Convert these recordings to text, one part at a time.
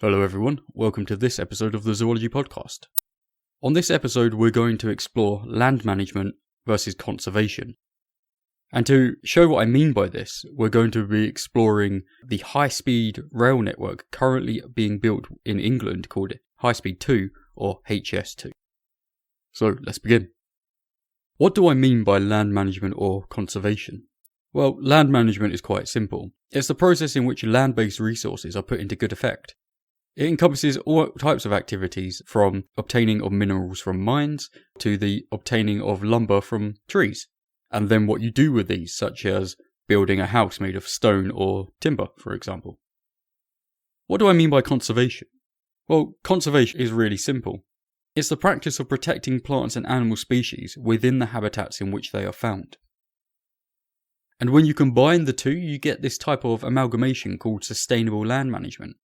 Hello everyone, welcome to this episode of the Zoology Podcast. On this episode we're going to explore land management versus conservation. And to show what I mean by this, we're going to be exploring the high-speed rail network currently being built in England called HS2 or HS2. So let's begin. What do I mean by land management or conservation? Well, land management is quite simple. It's the process in which land-based resources are put into good effect. It encompasses all types of activities from obtaining of minerals from mines to the obtaining of lumber from trees, and then what you do with these, such as building a house made of stone or timber, for example. What do I mean by conservation? Well, conservation is really simple. It's the practice of protecting plants and animal species within the habitats in which they are found. And when you combine the two, you get this type of amalgamation called sustainable land management.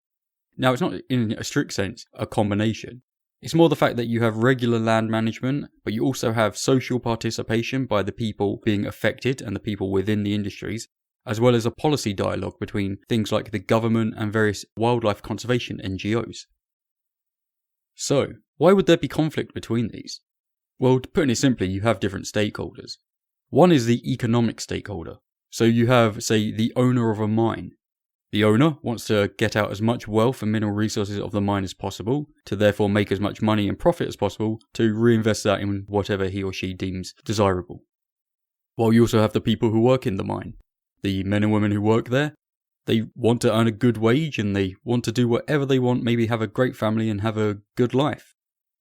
Now, it's not in a strict sense a combination. It's more the fact that you have regular land management, but you also have social participation by the people being affected and the people within the industries, as well as a policy dialogue between things like the government and various wildlife conservation NGOs. So, why would there be conflict between these? Well, to put it simply, you have different stakeholders. One is the economic stakeholder. So you have, say, the owner of a mine. The owner wants to get out as much wealth and mineral resources of the mine as possible, to therefore make as much money and profit as possible, to reinvest that in whatever he or she deems desirable. While you also have the people who work in the mine. The men and women who work there, they want to earn a good wage and they want to do whatever they want, maybe have a great family and have a good life.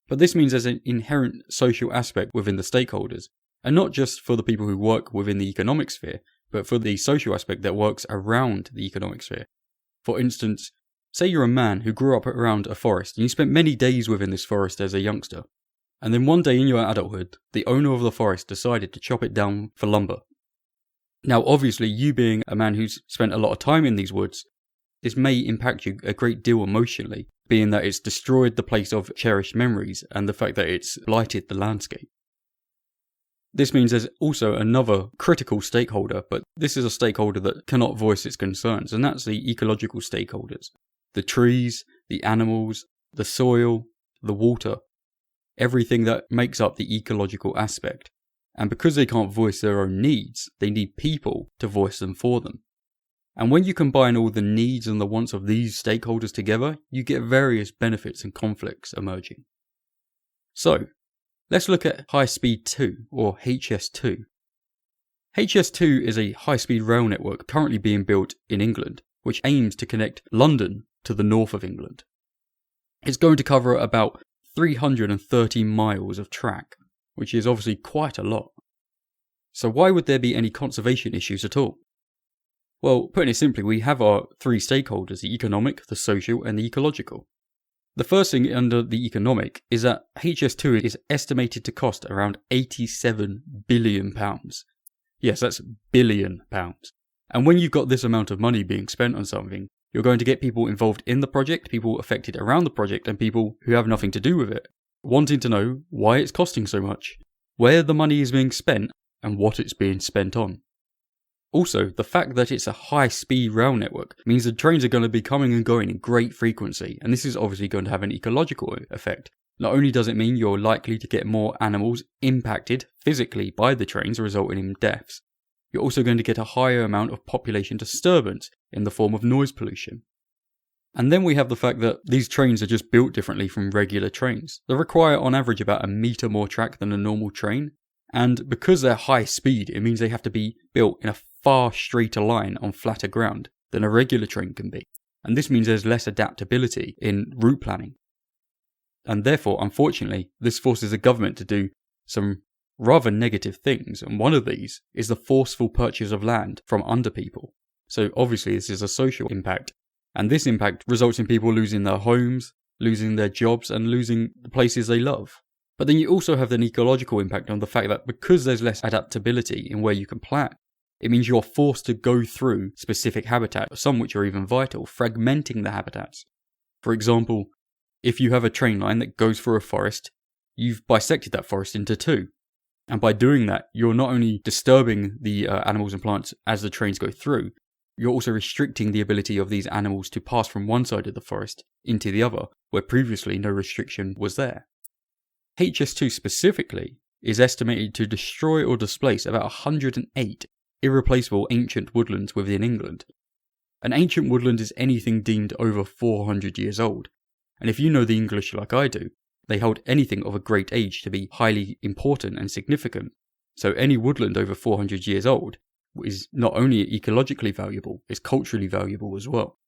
But this means there's an inherent social aspect within the stakeholders, and not just for the people who work within the economic sphere, but for the social aspect that works around the economic sphere. For instance, say you're a man who grew up around a forest and you spent many days within this forest as a youngster, and then one day in your adulthood, the owner of the forest decided to chop it down for lumber. Now obviously, you being a man who's spent a lot of time in these woods, this may impact you a great deal emotionally, being that it's destroyed the place of cherished memories and the fact that it's blighted the landscape. This means there's also another critical stakeholder, but this is a stakeholder that cannot voice its concerns, and that's the ecological stakeholders. The trees, the animals, the soil, the water, everything that makes up the ecological aspect. And because they can't voice their own needs, they need people to voice them for them. And when you combine all the needs and the wants of these stakeholders together, you get various benefits and conflicts emerging. So, let's look at High-Speed 2, or HS2. HS2 is a high-speed rail network currently being built in England, which aims to connect London to the north of England. It's going to cover about 330 miles of track, which is obviously quite a lot. So why would there be any conservation issues at all? Well, putting it simply, we have our three stakeholders, the economic, the social, and the ecological. The first thing under the economic is that HS2 is estimated to cost around £87 billion. Yes, that's billion pounds. And when you've got this amount of money being spent on something, you're going to get people involved in the project, people affected around the project, and people who have nothing to do with it, wanting to know why it's costing so much, where the money is being spent, and what it's being spent on. Also, the fact that it's a high-speed rail network means the trains are going to be coming and going in great frequency, and this is obviously going to have an ecological effect. Not only does it mean you're likely to get more animals impacted physically by the trains, resulting in deaths, you're also going to get a higher amount of population disturbance in the form of noise pollution. And then we have the fact that these trains are just built differently from regular trains. They require on average about 1 metre more track than a normal train, and because they're high speed, it means they have to be built in a far straighter line on flatter ground than a regular train can be. And this means there's less adaptability in route planning. And therefore, unfortunately, this forces the government to do some rather negative things, and one of these is the forceful purchase of land from under people. So obviously this is a social impact, and this impact results in people losing their homes, losing their jobs, and losing the places they love. But then you also have an ecological impact on the fact that because there's less adaptability in where you can plant, it means you're forced to go through specific habitats, some which are even vital, fragmenting the habitats. For example, if you have a train line that goes through a forest, you've bisected that forest into two. And by doing that, you're not only disturbing the animals and plants as the trains go through, you're also restricting the ability of these animals to pass from one side of the forest into the other, where previously no restriction was there. HS2 specifically is estimated to destroy or displace about 108 irreplaceable ancient woodlands within England. An ancient woodland is anything deemed over 400 years old, and if you know the English like I do, they hold anything of a great age to be highly important and significant. So any woodland over 400 years old is not only ecologically valuable, it's culturally valuable as well.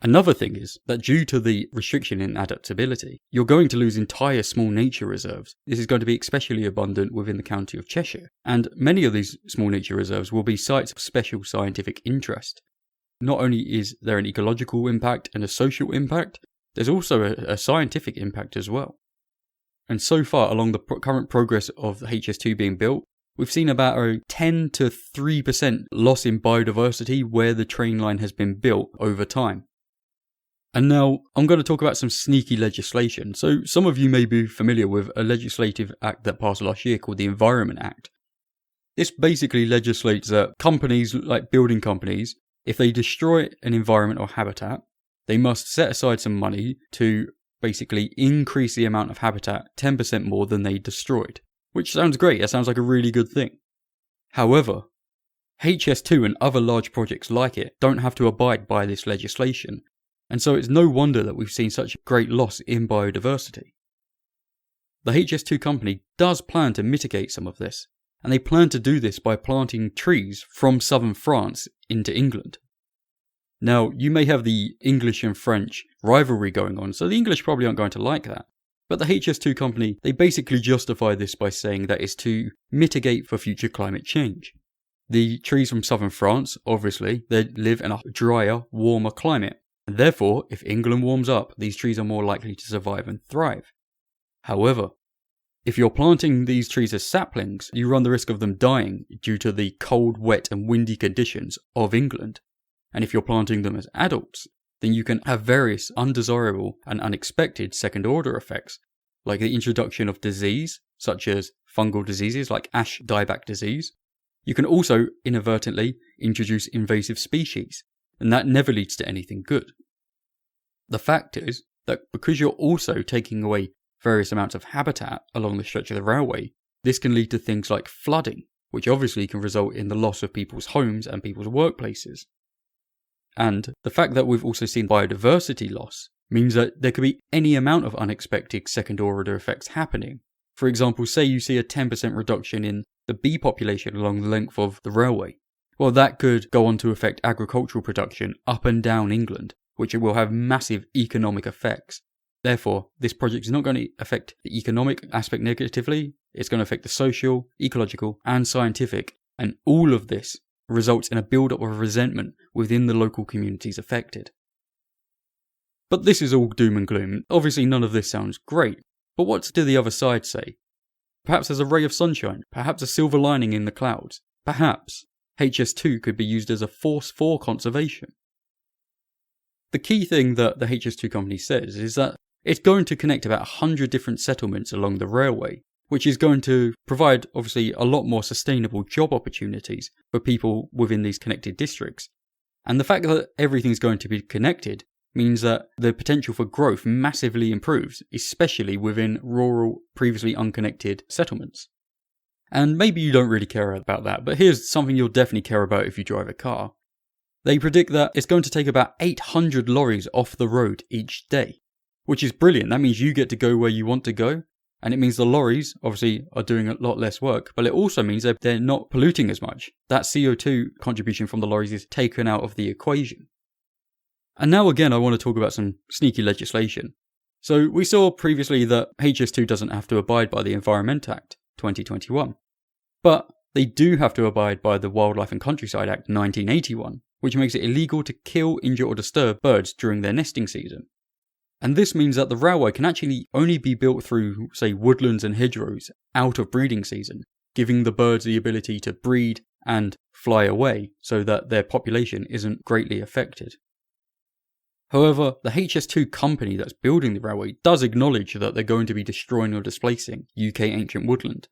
Another thing is that due to the restriction in adaptability, you're going to lose entire small nature reserves. This is going to be especially abundant within the county of Cheshire, and many of these small nature reserves will be sites of special scientific interest. Not only is there an ecological impact and a social impact, there's also a scientific impact as well. And so far along the current progress of the HS2 being built, we've seen about a 10 to 3% loss in biodiversity where the train line has been built over time. And now I'm going to talk about some sneaky legislation. So some of you may be familiar with a legislative act that passed last year called the Environment Act. This basically legislates that companies, like building companies, if they destroy an environment or habitat, they must set aside some money to basically increase the amount of habitat 10% more than they destroyed. Which sounds great, that sounds like a really good thing. However, HS2 and other large projects like it don't have to abide by this legislation, and so it's no wonder that we've seen such a great loss in biodiversity. The HS2 company does plan to mitigate some of this, and they plan to do this by planting trees from southern France into England. Now, you may have the English and French rivalry going on, so the English probably aren't going to like that. But the HS2 company, they basically justify this by saying that it's to mitigate for future climate change. The trees from southern France, obviously, they live in a drier, warmer climate. And therefore, if England warms up, these trees are more likely to survive and thrive. However, if you're planting these trees as saplings, you run the risk of them dying due to the cold, wet and windy conditions of England. And if you're planting them as adults, then you can have various undesirable and unexpected second-order effects, like the introduction of disease, such as fungal diseases like ash dieback disease. You can also inadvertently introduce invasive species, and that never leads to anything good. The fact is that because you're also taking away various amounts of habitat along the stretch of the railway, this can lead to things like flooding, which obviously can result in the loss of people's homes and people's workplaces. And the fact that we've also seen biodiversity loss means that there could be any amount of unexpected second-order effects happening. For example, say you see a 10% reduction in the bee population along the length of the railway. Well, that could go on to affect agricultural production up and down England, which will have massive economic effects. Therefore, this project is not going to affect the economic aspect negatively, it's going to affect the social, ecological and scientific, and all of this results in a build-up of resentment within the local communities affected. But this is all doom and gloom. Obviously none of this sounds great, but what do the other side say? Perhaps there's a ray of sunshine, perhaps a silver lining in the clouds, perhaps HS2 could be used as a force for conservation. The key thing that the HS2 company says is that it's going to connect about 100 different settlements along the railway, which is going to provide obviously a lot more sustainable job opportunities for people within these connected districts. And the fact that everything's going to be connected means that the potential for growth massively improves, especially within rural, previously unconnected settlements. And maybe you don't really care about that, but here's something you'll definitely care about if you drive a car. They predict that it's going to take about 800 lorries off the road each day, which is brilliant. That means you get to go where you want to go, and it means the lorries obviously are doing a lot less work, but it also means that they're not polluting as much. That CO2 contribution from the lorries is taken out of the equation. And now again I want to talk about some sneaky legislation. So we saw previously that HS2 doesn't have to abide by the Environment Act 2021, but they do have to abide by the Wildlife and Countryside Act 1981, which makes it illegal to kill, injure or disturb birds during their nesting season. And this means that the railway can actually only be built through, say, woodlands and hedgerows out of breeding season, giving the birds the ability to breed and fly away so that their population isn't greatly affected. However, the HS2 company that's building the railway does acknowledge that they're going to be destroying or displacing UK ancient woodland.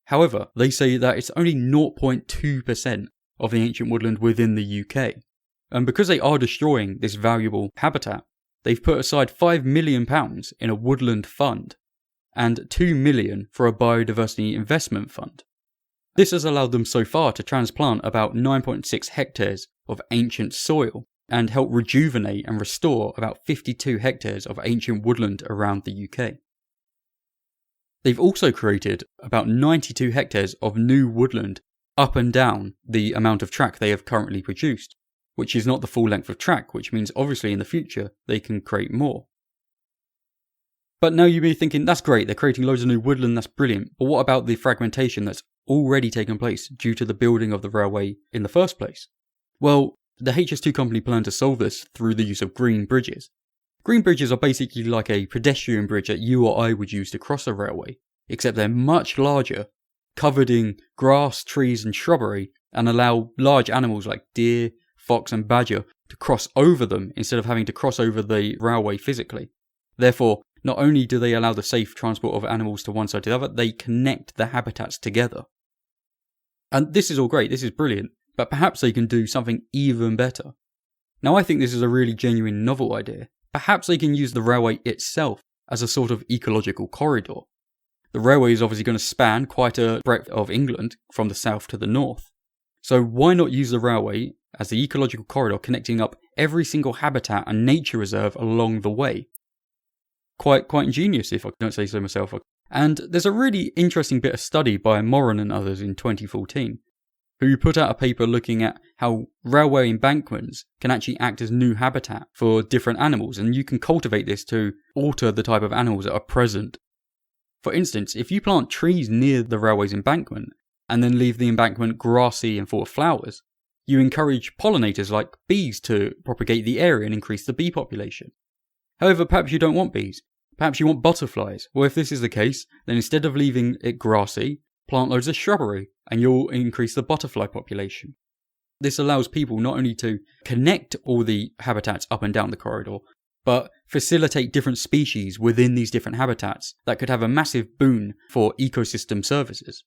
However, they say that it's only 0.2% of the ancient woodland within the UK. And because they are destroying this valuable habitat, they've put aside £5 million in a woodland fund and £2 million for a biodiversity investment fund. This has allowed them so far to transplant about 9.6 hectares of ancient soil and help rejuvenate and restore about 52 hectares of ancient woodland around the UK. They've also created about 92 hectares of new woodland up and down the amount of track they have currently produced, which is not the full length of track, which means obviously in the future they can create more. But now you may be thinking, that's great, they're creating loads of new woodland, that's brilliant, but what about the fragmentation that's already taken place due to the building of the railway in the first place? Well, the HS2 company planned to solve this through the use of green bridges. Green bridges are basically like a pedestrian bridge that you or I would use to cross a railway, except they're much larger, covered in grass, trees and shrubbery, and allow large animals like deer, fox and badger to cross over them instead of having to cross over the railway physically. Therefore, not only do they allow the safe transport of animals to one side to the other, they connect the habitats together. And this is all great, this is brilliant, but perhaps they can do something even better. Now I think this is a really genuine novel idea. Perhaps they can use the railway itself as a sort of ecological corridor. The railway is obviously going to span quite a breadth of England from the south to the north. So why not use the railway as the ecological corridor connecting up every single habitat and nature reserve along the way? Quite ingenious, if I don't say so myself. And there's a really interesting bit of study by Moroń and others in 2014, who put out a paper looking at how railway embankments can actually act as new habitat for different animals, and you can cultivate this to alter the type of animals that are present. For instance, if you plant trees near the railway's embankment, and then leave the embankment grassy and full of flowers, you encourage pollinators like bees to propagate the area and increase the bee population. However, perhaps you don't want bees. Perhaps you want butterflies. Well, if this is the case, then instead of leaving it grassy, plant loads of shrubbery, and you'll increase the butterfly population. This allows people not only to connect all the habitats up and down the corridor, but facilitate different species within these different habitats that could have a massive boon for ecosystem services.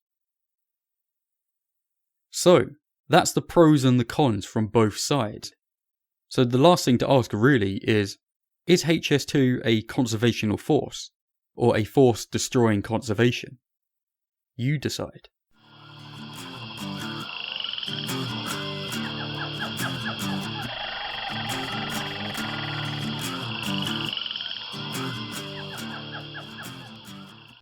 So, that's the pros and the cons from both sides. So the last thing to ask really is HS2 a conservational force, or a force destroying conservation? You decide.